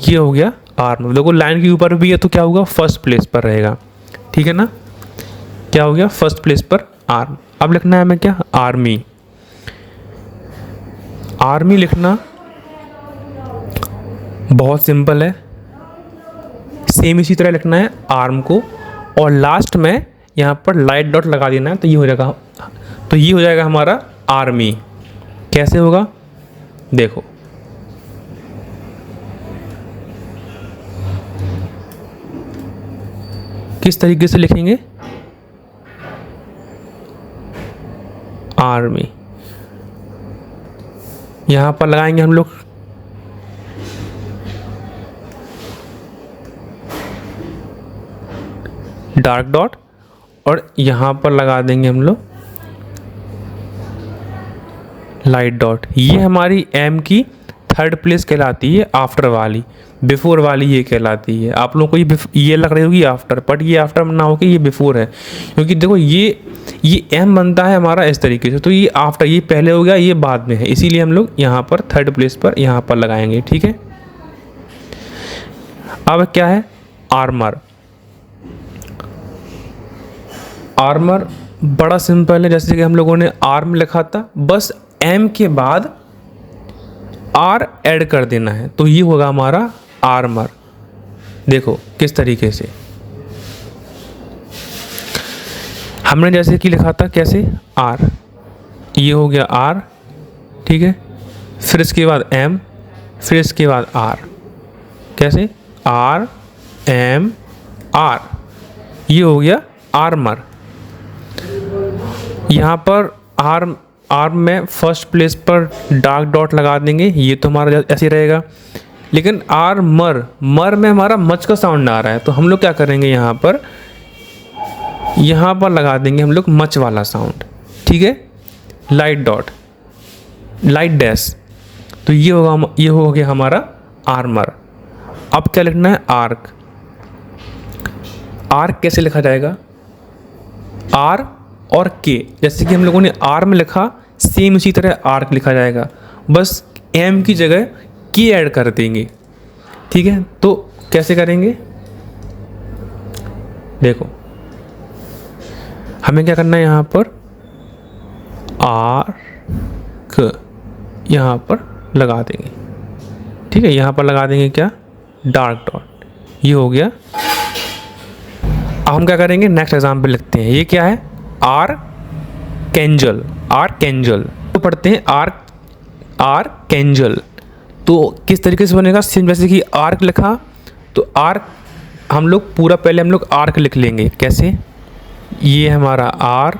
ये हो गया आर्म। देखो लाइन के ऊपर भी है तो क्या होगा, फर्स्ट प्लेस पर रहेगा, ठीक है ना। क्या हो गया, फर्स्ट प्लेस पर आर्म। अब लिखना है हमें क्या, आर्मी। आर्मी लिखना बहुत सिंपल है, सेम इसी तरह लिखना है आर्म को, और लास्ट में यहाँ पर लाइट डॉट लगा देना है, तो ये हो जाएगा हमारा आर्मी। कैसे होगा, देखो किस तरीके से लिखेंगे, आर्मी। यहाँ पर लगाएंगे हम लोग डार्क डॉट, और यहाँ पर लगा देंगे हम लोग लाइट डॉट। ये हमारी एम की थर्ड प्लेस कहलाती है, आफ्टर वाली। बिफोर वाली ये कहलाती है। आप लोगों को ये लग रही होगी आफ्टर, बट ये आफ्टर ना होकर ये बिफोर है, क्योंकि देखो ये एम बनता है हमारा इस तरीके से, तो ये आफ्टर, ये पहले हो गया, ये बाद में है, इसीलिए हम लोग यहाँ पर थर्ड प्लेस पर यहाँ पर लगाएंगे, ठीक है। अब क्या है, आर्मर। आर्मर बड़ा सिंपल है, जैसे कि हम लोगों ने आर्म लिखा था, बस एम के बाद आर ऐड कर देना है, तो ये होगा हमारा आर्मर। देखो किस तरीके से हमने जैसे कि लिखा था, कैसे, आर, ये हो गया आर, ठीक है। फिर इसके बाद एम, फिर इसके बाद आर, कैसे, आर एम आर, ये हो गया आर्मर। यहाँ पर आर्म में फर्स्ट प्लेस पर डार्क डॉट लगा देंगे, ये तो हमारा ऐसे रहेगा। लेकिन आर्मर, मर में हमारा मच का साउंड आ रहा है, तो हम लोग क्या करेंगे, यहाँ पर लगा देंगे हम लोग मच वाला साउंड, ठीक है। लाइट डॉट, लाइट डैश, तो ये हो गया हमारा आर्मर। अब क्या लिखना है, आर्क। आर्क कैसे लिखा जाएगा, आर और के, जैसे कि हम लोगों ने आर्म लिखा, सेम उसी तरह आर्क लिखा जाएगा, बस एम की जगह के ऐड कर देंगे, ठीक है। तो कैसे करेंगे, देखो हमें क्या करना है, यहाँ पर आर्क यहाँ पर लगा देंगे, ठीक है। यहाँ पर लगा देंगे क्या, डार्क डॉट, ये हो गया। अब हम क्या करेंगे, नेक्स्ट एग्जाम्पल लिखते हैं। ये क्या है, आर्कएंजल। आर्कएंजल तो पढ़ते हैं आर्कएंजल, तो किस तरीके से बनेगा, सेम जैसे कि आर्क लिखा, तो आर्क हम लोग पूरा पहले हम लोग आर्क लिख लेंगे, कैसे, ये हमारा आर,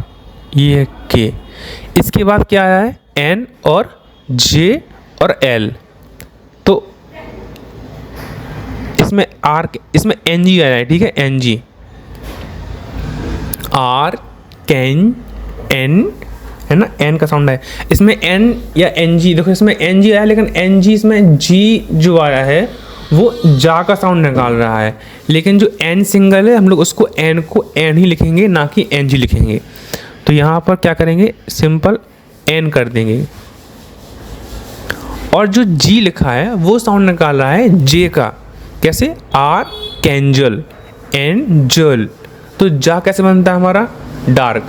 ये है के, इसके बाद क्या आया है, एन और जे और एल, तो इसमें आर्क, इसमें एन जी आया है, ठीक है, N G, R can N है ना, एन का साउंड है इसमें, एन या एन जी। देखो इसमें एन जी आया, लेकिन एन जी इसमें जी जो आया है वो जा का साउंड निकाल रहा है, लेकिन जो एन सिंगल है हम लोग उसको एन को एन ही लिखेंगे, ना कि एन जी लिखेंगे। तो यहाँ पर क्या करेंगे, सिंपल एन कर देंगे, और जो जी लिखा है वो साउंड निकाल रहा है जे का, कैसे, आर कैंजल एंजल, तो जा कैसे बनता है हमारा, डार्क।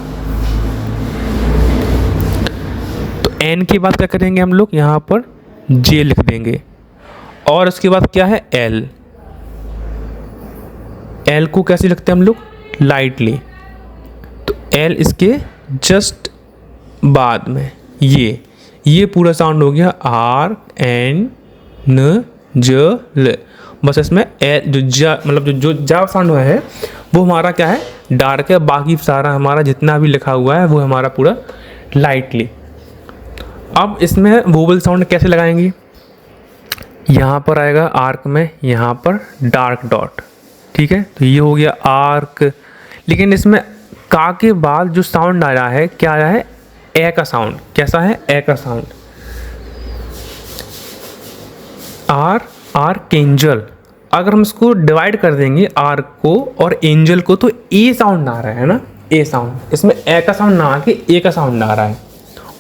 तो एन के बाद क्या करेंगे हम लोग, यहाँ पर जे लिख देंगे, और उसके बाद क्या है, एल। एल को कैसे लिखते हैं हम लोग, लाइटली, तो एल इसके जस्ट बाद में ये पूरा साउंड हो गया आर एन न ल। बस इसमें ए जो जा मतलब जो जा साउंड है वो हमारा क्या है, डार्क है। बाकी सारा हमारा जितना भी लिखा हुआ है वो हमारा पूरा लाइटली। अब इसमें वोवल साउंड कैसे लगाएंगे, यहाँ पर आएगा आर्क में, यहाँ पर डार्क डॉट, ठीक है। तो ये हो गया आर्क। लेकिन इसमें का के बाद जो साउंड आ रहा है, क्या आया है, ए का साउंड। कैसा है, ए का साउंड। आर्कएंजल। अगर हम इसको डिवाइड कर देंगे आर्क को और एंजल को, तो ए साउंड आ रहा है ना, ए साउंड। इसमें ए का साउंड ना आके ए का साउंड आ रहा है।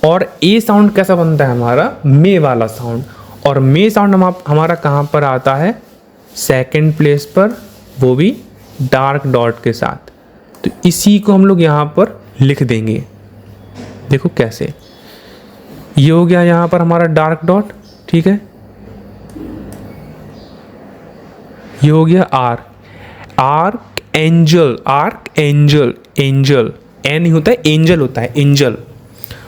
और ए साउंड कैसा बनता है हमारा, मे वाला साउंड। और मे साउंड हमारा कहाँ पर आता है, सेकंड प्लेस पर, वो भी डार्क डॉट के साथ। तो इसी को हम लोग यहाँ पर लिख देंगे। देखो कैसे, ये हो गया यहाँ पर हमारा डार्क डॉट, ठीक है। ये हो गया archangel. Archangel, angel A नहीं होता है, एंजल होता है, एंजल।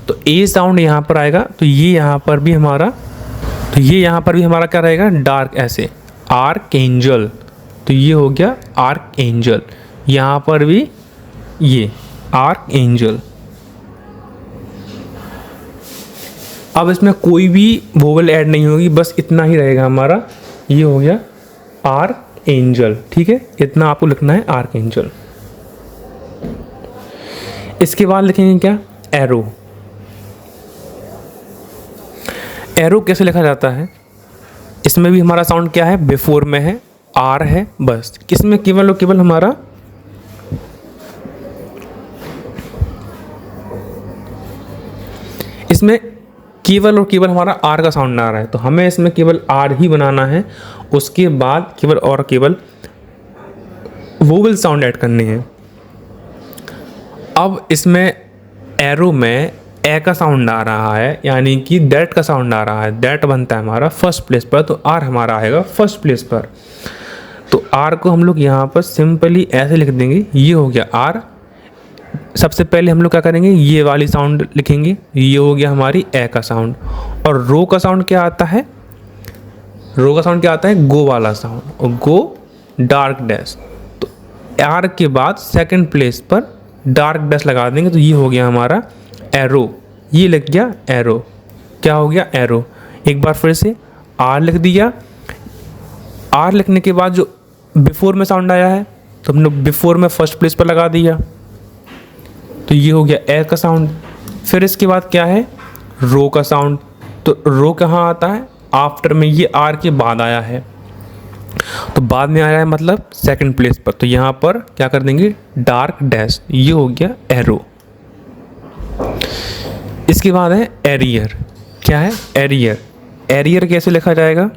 तो ए साउंड यहाँ पर आएगा। तो ये यहाँ पर भी हमारा, तो ये यहाँ पर भी हमारा क्या रहेगा, डार्क, ऐसे आर्क एंजल। तो ये हो गया आर्क एंजल। यहाँ पर भी ये आर्क एंजल। अब इसमें कोई भी वोवल ऐड नहीं होगी, बस इतना ही रहेगा हमारा। ये हो गया आर्क एंजल, ठीक है। इतना आपको लिखना है, आर्क एंजल। इसके बाद लिखेंगे क्या, एरो। एरो कैसे लिखा जाता है, इसमें भी हमारा साउंड क्या है, बिफोर में है, आर है बस। इसमें केवल और केवल हमारा इसमें केवल और केवल हमारा आर का साउंड आ रहा है। तो हमें इसमें केवल आर ही बनाना है। उसके बाद केवल और केवल वोवल साउंड ऐड करने हैं। अब इसमें एरो में ए का साउंड आ रहा है, यानी कि दैट का साउंड आ रहा है। दैट बनता है हमारा फर्स्ट प्लेस पर, तो आर हमारा आएगा फर्स्ट प्लेस पर। तो आर को हम लोग यहाँ पर सिंपली ऐसे लिख देंगे। ये हो गया आर। सबसे पहले हम लोग क्या करेंगे, ये वाली साउंड लिखेंगे। ये हो गया हमारी ए का साउंड। और रो का साउंड क्या आता है, रो का साउंड क्या आता है, गो वाला साउंड। और गो डार्क डैश। तो आर के बाद सेकंड प्लेस पर डार्क डैश लगा देंगे। तो ये हो गया हमारा एरो। ये लग गया एरो। क्या हो गया, एरो। एक बार फिर से आर लिख दिया। आर लिखने के बाद जो बिफोर में साउंड आया है, तो हमने बिफोर में फर्स्ट प्लेस पर लगा दिया। तो ये हो गया ए का साउंड। फिर इसके बाद क्या है, रो का साउंड। तो रो कहाँ आता है, आफ्टर में। ये आर के बाद आया है, तो बाद में आया है मतलब सेकंड प्लेस पर। तो यहाँ पर क्या कर देंगे, डार्क डैश। ये हो गया एरो। इसके बाद है एरियर। क्या है, एरियर। एरियर कैसे लिखा जाएगा,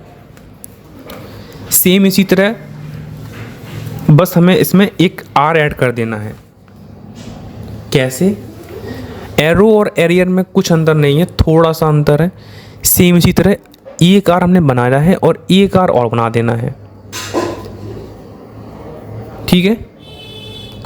सेम इसी तरह, बस हमें इसमें एक आर ऐड कर देना है। कैसे, एरो और एरियर में कुछ अंतर नहीं है, थोड़ा सा अंतर है। सेम इसी तरह एक आर हमने बनाया है और एक आर और बना देना है, ठीक है।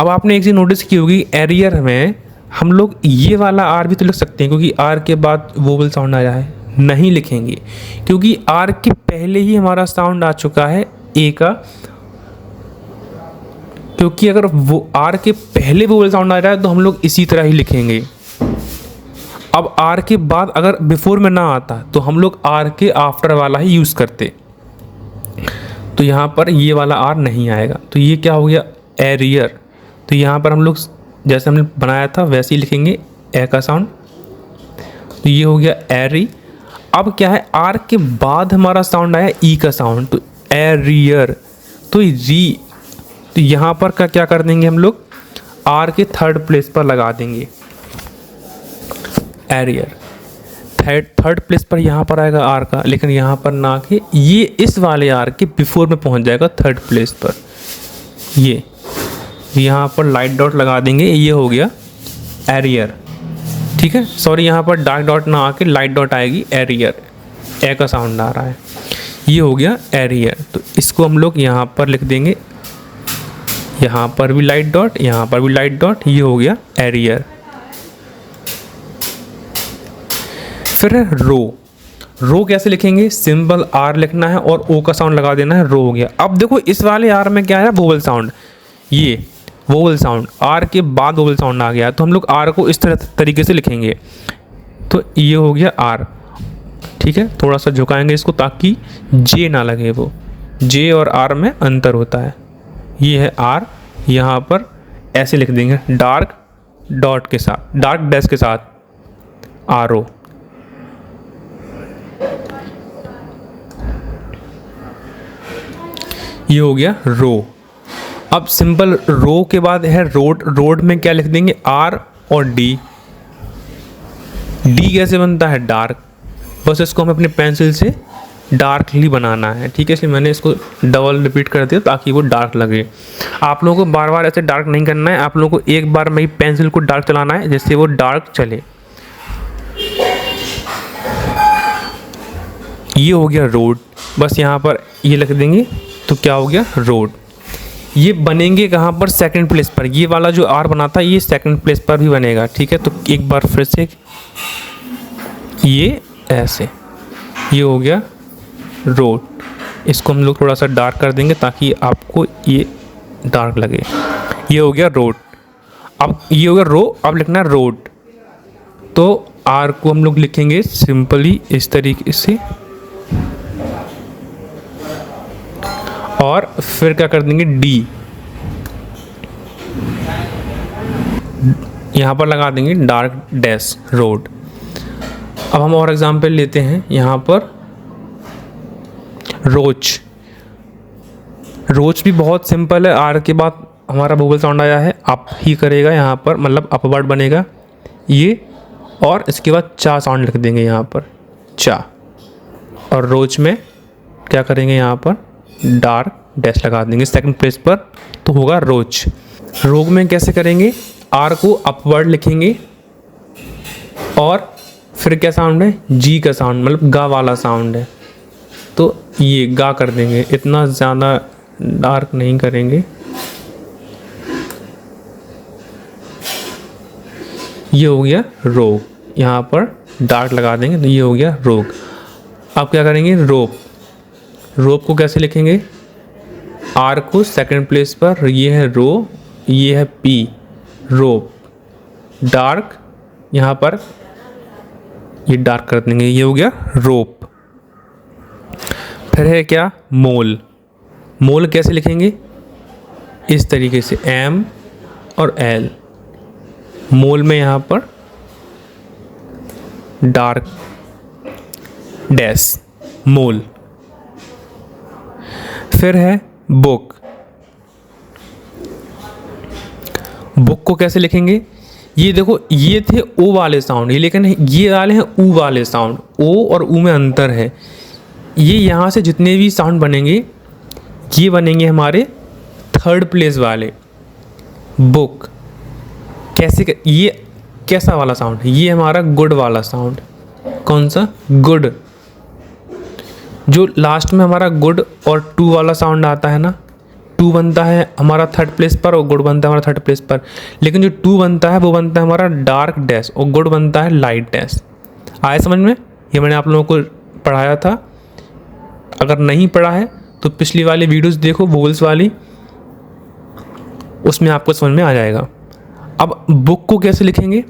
अब आपने एक चीज़ नोटिस की होगी, एरियर में हम लोग ये वाला आर भी तो लिख सकते हैं, क्योंकि आर के बाद वोवल साउंड आया है। नहीं लिखेंगे, क्योंकि आर के पहले ही हमारा साउंड आ चुका है ए का। क्योंकि अगर वो आर के पहले वोवल साउंड आ रहा है तो हम लोग इसी तरह ही लिखेंगे। अब आर के बाद अगर बिफोर में ना आता तो हम लोग आर के आफ्टर वाला ही यूज़ करते। तो यहाँ पर ये वाला आर नहीं आएगा। तो ये क्या हो गया, एरियर। तो यहाँ पर हम लोग जैसे हमने बनाया था वैसे ही लिखेंगे, ए का साउंड। तो ये हो गया एरी। अब क्या है, आर के बाद हमारा साउंड आया ई का साउंड, तो एरियर। तो री, तो यहाँ पर का क्या कर देंगे हम लोग, आर के थर्ड प्लेस पर लगा देंगे, एरियर। थर्ड प्लेस पर यहाँ पर आएगा आर का, लेकिन यहाँ पर ना के ये इस वाले आर के बिफोर में पहुँच जाएगा थर्ड प्लेस पर। ये यहाँ पर लाइट डॉट लगा देंगे। ये हो गया एरियर, ठीक है। सॉरी, यहाँ पर डार्क डॉट ना आके लाइट डॉट आएगी, एरियर। ए का साउंड आ रहा है। ये हो गया एरियर। तो इसको हम लोग यहाँ पर लिख देंगे, यहाँ पर भी लाइट डॉट, यहाँ पर भी लाइट डॉट। ये हो गया एरियर। फिर है रो। रो कैसे लिखेंगे, सिंपल आर लिखना है और ओ का साउंड लगा देना है, रो हो गया। अब देखो इस वाले आर में क्या है, वोवल साउंड, ये वोवल साउंड, आर के बाद वोवल साउंड आ गया, तो हम लोग आर को इस तरीके से लिखेंगे। तो ये हो गया आर, ठीक है। थोड़ा सा झुकाएंगे इसको ताकि जे ना लगे, वो जे और आर में अंतर होता है। ये है आर, यहाँ पर ऐसे लिख देंगे डार्क डॉट के साथ, डार्क डैश के साथ, आर ओ। ये हो गया रो। अब सिंपल रो के बाद है रोड, रोड में क्या लिख देंगे, आर और डी। डी कैसे बनता है, डार्क, बस इसको हमें अपने पेंसिल से डार्कली बनाना है, ठीक है। इसलिए मैंने इसको डबल रिपीट कर दिया ताकि वो डार्क लगे। आप लोगों को बार बार ऐसे डार्क नहीं करना है, आप लोगों को एक बार में ही पेंसिल को डार्क चलाना है जिससे वो डार्क चले। ये हो गया रोड, बस यहाँ पर ये लिख देंगे तो क्या हो गया, रोड। ये बनेंगे कहाँ पर, सेकंड प्लेस पर। ये वाला जो आर बना था ये सेकंड प्लेस पर भी बनेगा, ठीक है। तो एक बार फिर से ये ऐसे, ये हो गया रोड। इसको हम लोग थोड़ा सा डार्क कर देंगे ताकि आपको ये डार्क लगे। ये हो गया रोड। अब ये हो गया रो, अब लिखना है रोड। तो आर को हम लोग लिखेंगे सिंपली इस तरीके से, और फिर क्या कर देंगे, डी यहाँ पर लगा देंगे डार्क डैश, रोड। अब हम और एग्जांपल लेते हैं, यहाँ पर रोच। रोच भी बहुत सिंपल है, आर के बाद हमारा वोवल साउंड आया है, अप ही करेगा यहाँ पर, मतलब अपवर्ड बनेगा ये, और इसके बाद चा साउंड लिख देंगे यहाँ पर, चा। और रोच में क्या करेंगे, यहाँ पर डार्क डैश लगा देंगे सेकंड प्लेस पर, तो होगा रोच। रोग में कैसे करेंगे, आर को अपवर्ड लिखेंगे और फिर क्या साउंड है, जी का साउंड, मतलब गा वाला साउंड है, तो ये गा कर देंगे। इतना ज़्यादा डार्क नहीं करेंगे। ये हो गया रोग, यहाँ पर डार्क लगा देंगे तो ये हो गया रोग। अब क्या करेंगे, रोप। रोप को कैसे लिखेंगे, आर को सेकंड प्लेस पर, ये है रो, ये है पी, रोप। डार्क यहाँ पर ये डार्क कर देंगे, ये हो गया रोप। फिर है क्या, मोल। मोल कैसे लिखेंगे, इस तरीके से, एम और एल। मोल में यहाँ पर डार्क डैश, मोल। फिर है बुक। बुक को कैसे लिखेंगे, ये देखो ये थे ओ वाले साउंड, ये लेकिन ये वाले हैं ऊ वाले साउंड, ओ और ऊ में अंतर है। ये यहाँ से जितने भी साउंड बनेंगे ये बनेंगे हमारे थर्ड प्लेस वाले। बुक कैसे, ये कैसा वाला साउंड है, ये हमारा गुड वाला साउंड। कौन सा, गुड। जो लास्ट में हमारा गुड और टू वाला साउंड आता है ना, टू बनता है हमारा थर्ड प्लेस पर और गुड बनता है हमारा थर्ड प्लेस पर, लेकिन जो टू बनता है वो बनता है हमारा डार्क डैश और गुड बनता है लाइट डैश। आए समझ में, ये मैंने आप लोगों को पढ़ाया था। अगर नहीं पढ़ा है तो पिछली वाली वीडियोस देखो, वोवल्स वाली, उसमें आपको समझ में आ जाएगा। अब बुक को कैसे लिखेंगे,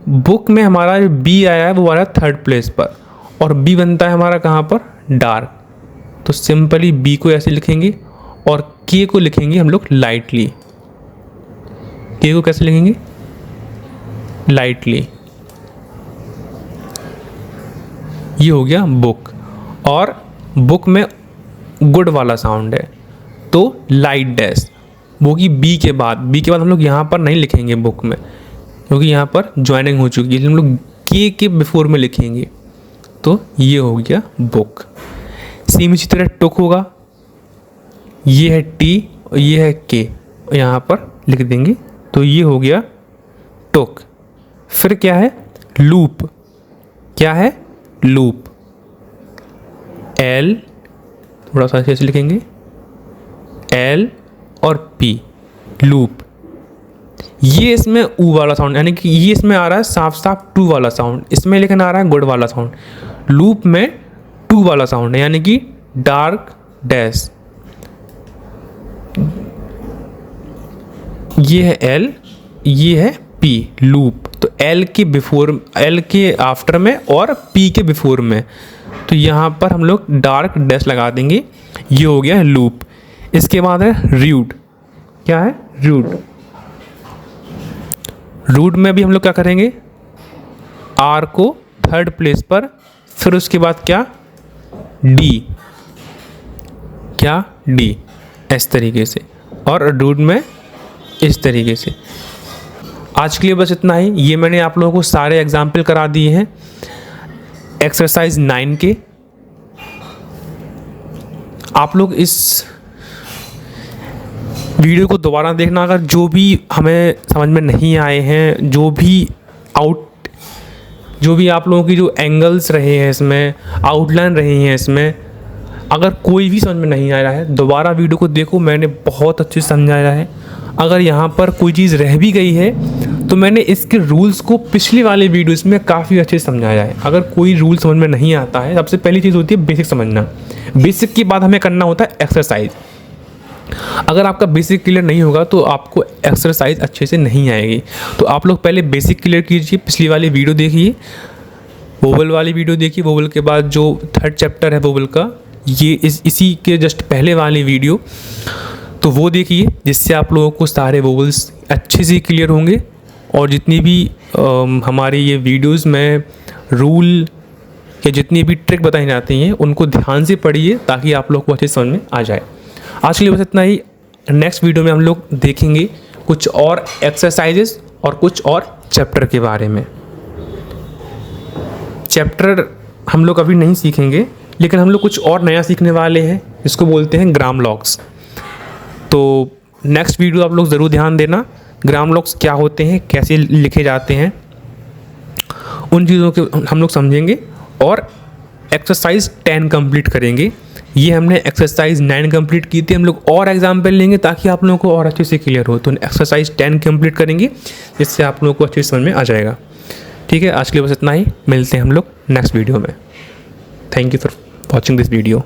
बुक में हमारा जो बी आया है वो आ रहा है थर्ड प्लेस पर, और बी बनता है हमारा कहाँ पर, डार्क। तो सिंपली बी को ऐसे लिखेंगे और के को लिखेंगे हम लोग लाइटली। के को कैसे लिखेंगे, लाइटली। ये हो गया बुक। और बुक में गुड वाला साउंड है तो लाइट डैश, वो कि बी के बाद। बी के बाद हम लोग यहाँ पर नहीं लिखेंगे बुक में, क्योंकि यहाँ पर ज्वाइनिंग हो चुकी है, हम लोग के बिफोर में लिखेंगे। तो ये हो गया बुक। सेम इसी तरह टुक होगा, ये है टी और ये है के, यहाँ पर लिख देंगे तो ये हो गया टुक। फिर क्या है, लूप। क्या है, लूप। एल, थोड़ा सा ऐसे लिखेंगे, एल और पी, लूप। ये इसमें ऊ वाला साउंड, यानी कि ये इसमें आ रहा है साफ साफ टू वाला साउंड, इसमें लेकिन आ रहा है गुड वाला साउंड। लूप में 2 वाला साउंड है, यानी कि डार्क डैश। ये है L, ये है P लूप। तो L के बिफोर, L के आफ्टर में और P के बिफोर में, तो यहाँ पर हम लोग डार्क डैश लगा देंगे। ये हो गया लूप। इसके बाद है रूट। क्या है? रूट। रूट में भी हम लोग क्या करेंगे, R को थर्ड प्लेस पर, फिर उसके बाद क्या, D, क्या, D, इस तरीके से, और रूट में इस तरीके से। आज के लिए बस इतना ही। ये मैंने आप लोगों को सारे एग्जाम्पल करा दिए हैं एक्सरसाइज 9 के। आप लोग इस वीडियो को दोबारा देखना, अगर जो भी हमें समझ में नहीं आए हैं, जो भी आप लोगों की जो एंगल्स रहे हैं इसमें, आउटलाइन रही हैं इसमें, अगर कोई भी समझ में नहीं आ रहा है, दोबारा वीडियो को देखो। मैंने बहुत अच्छे से समझाया है। अगर यहाँ पर कोई चीज़ रह भी गई है तो मैंने इसके रूल्स को पिछली वाले वीडियोस में काफ़ी अच्छे से समझाया है। अगर कोई रूल समझ में नहीं आता है, सबसे पहली चीज़ होती है बेसिक समझना। बेसिक के बाद हमें करना होता है एक्सरसाइज। अगर आपका बेसिक क्लियर नहीं होगा तो आपको एक्सरसाइज अच्छे से नहीं आएगी। तो आप लोग पहले बेसिक क्लियर कीजिए, पिछली वाली वीडियो देखिए, वोवल वाली वीडियो देखिए, वोवल के बाद जो 3rd चैप्टर है वोवल का, ये इसी के जस्ट पहले वाली वीडियो, तो वो देखिए, जिससे आप लोगों को सारे वोवल्स अच्छे से क्लियर होंगे। और जितनी भी हमारी ये वीडियोस में रूल या जितनी भी ट्रिक बताई जाती हैं उनको ध्यान से पढ़िए, ताकि आप लोग को अच्छे समझ में आ जाए। आज के लिए बस इतना ही। नेक्स्ट वीडियो में हम लोग देखेंगे कुछ और एक्सरसाइजेस और कुछ और चैप्टर के बारे में। चैप्टर हम लोग अभी नहीं सीखेंगे, लेकिन हम लोग कुछ और नया सीखने वाले हैं, इसको बोलते हैं ग्राम लॉग्स। तो नेक्स्ट वीडियो आप लोग ज़रूर ध्यान देना। ग्राम लॉग्स क्या होते हैं, कैसे लिखे जाते हैं, उन चीज़ों के हम लोग समझेंगे। और एक्सरसाइज 10 कंप्लीट करेंगे। ये हमने एक्सरसाइज 9 कंप्लीट की थी। हम लोग और एग्जाम्पल लेंगे ताकि आप लोगों को और अच्छे से क्लियर हो। तो एक्सरसाइज 10 कंप्लीट करेंगे, जिससे आप लोगों को अच्छे से समझ में आ जाएगा। ठीक है, आज के लिए बस इतना ही। मिलते हैं हम लोग नेक्स्ट वीडियो में। Thank you for watching this video.